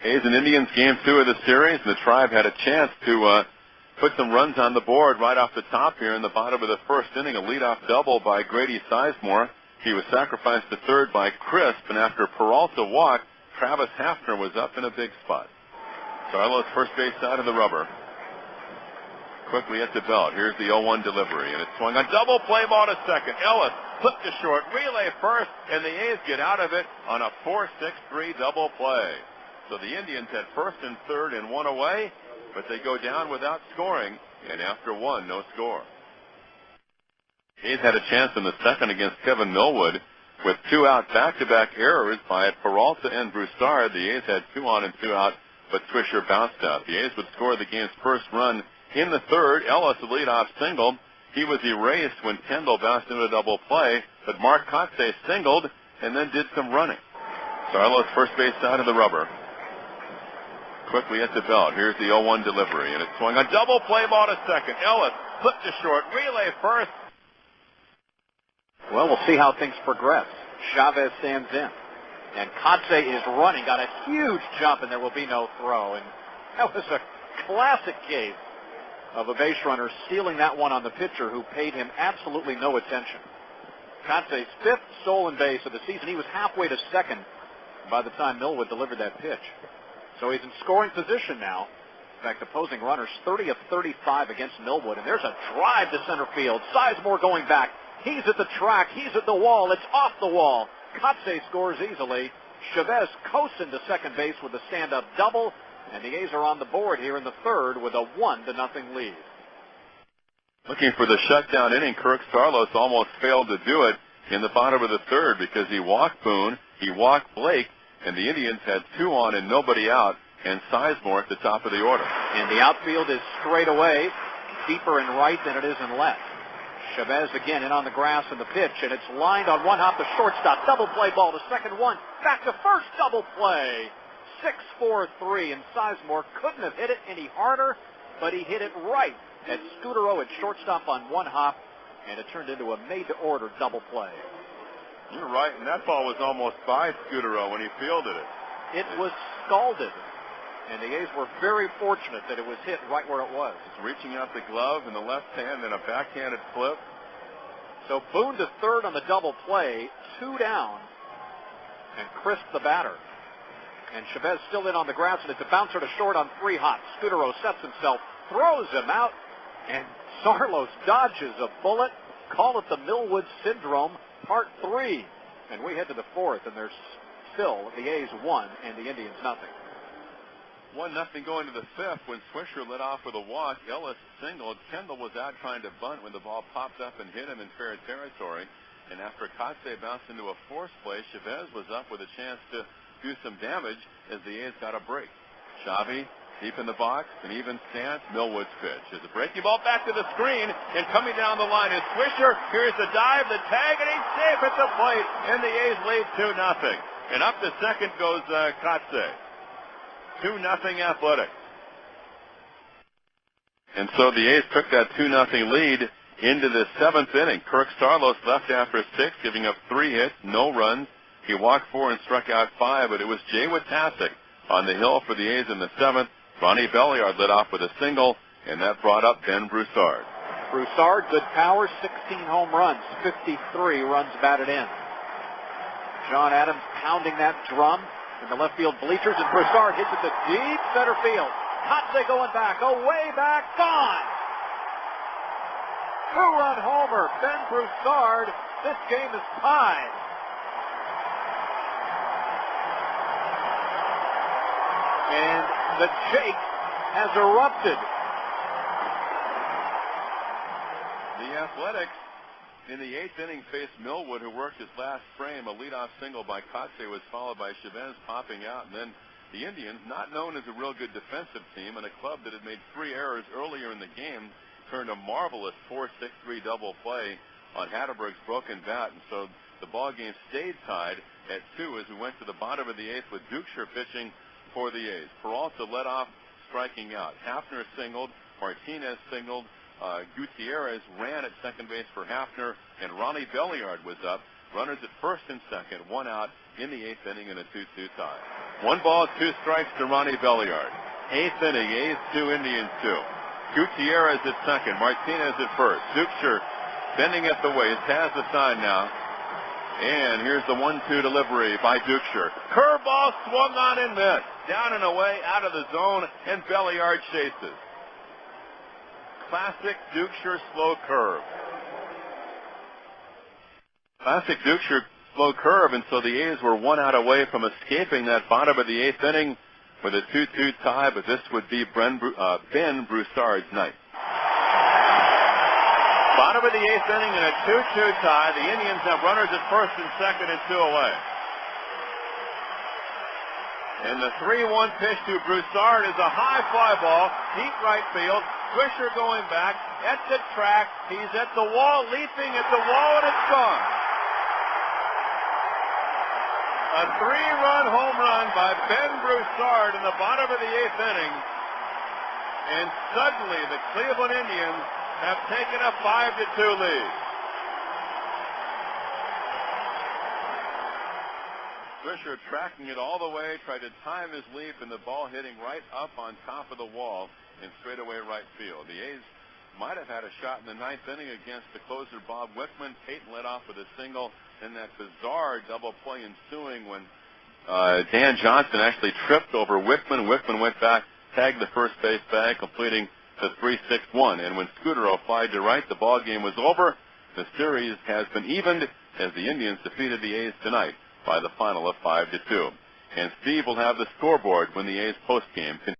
A's and Indians game 2 of the series, and the Tribe had a chance to put some runs on the board right off the top here in the bottom of the first inning. A leadoff double by Grady Sizemore. He was sacrificed to third by Crisp, and after Peralta walked, Travis Hafner was up in a big spot. Sarlo's first base side of the rubber. Quickly at the belt. Here's the 0-1 delivery, and it's swung on double play ball to second. Ellis flipped to short, relay first, and the A's get out of it on a 4-6-3 double play. So the Indians had first and third and one away, but they go down without scoring, and after one, no score. A's had a chance in the second against Kevin Millwood with 2 out back-to-back errors by Peralta and Broussard. The A's had 2 on and 2 out, but Swisher bounced out. The A's would score the game's first run in the third. Ellis, a leadoff single. He was erased when Kendall bounced into a double play, but Mark Kotze singled and then did some running. Sarlo's first base side of the rubber. Quickly at the belt. Here's the 0-1 delivery, and it's swung on double play ball to second. Ellis flipped to short, relay first. Well, we'll see how things progress. Chavez stands in, and Kotze is running. Got a huge jump, and there will be no throw. And that was a classic case of a base runner stealing that one on the pitcher who paid him absolutely no attention. Kotze's 5th stolen base of the season. He was halfway to second by the time Millwood delivered that pitch. So he's in scoring position now. In fact, opposing runners 30 of 35 against Millwood, and there's a drive to center field. Sizemore going back. He's at the track. He's at the wall. It's off the wall. Kotze scores easily. Chavez coasts into second base with a stand-up double, and the A's are on the board here in the third with a 1-0 lead. Looking for the shutdown inning, Kirk Sarlos almost failed to do it in the bottom of the third because he walked Boone, he walked Blake, and the Indians had 2 on and nobody out, and Sizemore at the top of the order. And the outfield is straight away, deeper in right than it is in left. Chavez again in on the grass in the pitch, and it's lined on one hop to shortstop. Double play ball to second one. Back to first, double play. 6-4-3, and Sizemore couldn't have hit it any harder, but he hit it right at Scudero at shortstop on one hop, and it turned into a made-to-order double play. You're right, and that ball was almost by Scudero when he fielded it. It was scalded, and the A's were very fortunate that it was hit right where it was. It's reaching out the glove in the left hand and a backhanded flip. So Boone to third on the double play, 2 down, and Crisp the batter. And Chavez still in on the grass, and it's a bouncer to short on 3 hops. Scudero sets himself, throws him out, and Sarlos dodges a bullet. Call it the Millwood Syndrome, Part 3. And we head to the fourth, and there's still the A's 1 and the Indians nothing. 1-0 going to the fifth when Swisher led off with a walk. Ellis singled. Kendall was out trying to bunt when the ball popped up and hit him in fair territory. And after Kotze bounced into a force play, Chavez was up with a chance to do some damage as the A's got a break. Xavi deep in the box, an even stance. Millwood's pitch is a breaking ball back to the screen, and coming down the line is Swisher. Here's the dive, the tag, and he's safe at the plate, and the A's lead 2-0. And up to second goes Kotze. 2-0 Athletics. And so the A's took that 2-0 lead into the seventh inning. Kirk Sarlos left after 6, giving up 3 hits, no runs. He walked 4 and struck out 5, but it was Jay Witasick on the hill for the A's in the 7th. Ronnie Belliard led off with a single, and that brought up Ben Broussard. Broussard, good power, 16 home runs, 53 runs batted in. John Adams pounding that drum in the left field bleachers, and Broussard hits it to deep center field. Kotze going back, way back, gone! 2-run homer, Ben Broussard. This game is tied. And the Jake has erupted. The Athletics in the 8th inning faced Millwood, who worked his last frame. A leadoff single by Kotze was followed by Chavez popping out. And then the Indians, not known as a real good defensive team, and a club that had made 3 errors earlier in the game, turned a marvelous 4-6-3 double play on Hatterberg's broken bat. And so the ball game stayed tied at 2 as we went to the bottom of the 8th with Dukeshire pitching for the A's. Peralta led off striking out. Hafner singled. Martinez singled. Gutierrez ran at second base for Hafner, and Ronnie Belliard was up Runners at first and second, 1 out in the 8th inning and a 2-2 tie. 1 ball, 2 strikes to Ronnie Belliard. 8th inning, A's 2, Indians 2. Gutierrez at second, Martinez at first. Duxer bending at the waist, has the sign now. And here's the 1-2 delivery by Duxer. Curveball swung on and missed. Down and away, out of the zone, and Belliard chases. Classic Duxer slow curve. Classic Duxer slow curve, and so the A's were 1 out away from escaping that bottom of the 8th inning with a 2-2 tie, but this would be Ben Broussard's night. Bottom of the 8th inning and a 2-2 tie. The Indians have runners at first and second and 2 away. And the 3-1 pitch to Broussard is a high fly ball, deep right field. Swisher going back at the track. He's at the wall, leaping at the wall, and it's gone. A 3-run home run by Ben Broussard in the bottom of the 8th inning. And suddenly the Cleveland Indians have taken a 5-2 lead. Swisher tracking it all the way, tried to time his leap, and the ball hitting right up on top of the wall in straightaway right field. The A's might have had a shot in the 9th inning against the closer Bob Wickman. Payton led off with a single, and that bizarre double play ensuing when Dan Johnson actually tripped over Wickman. Wickman went back, tagged the first base bag, completing the 3-6-1. And when Scudero flied to right, the ball game was over. The series has been evened as the Indians defeated the A's tonight by the final of 5-2. And Steve will have the scoreboard when the A's postgame continues.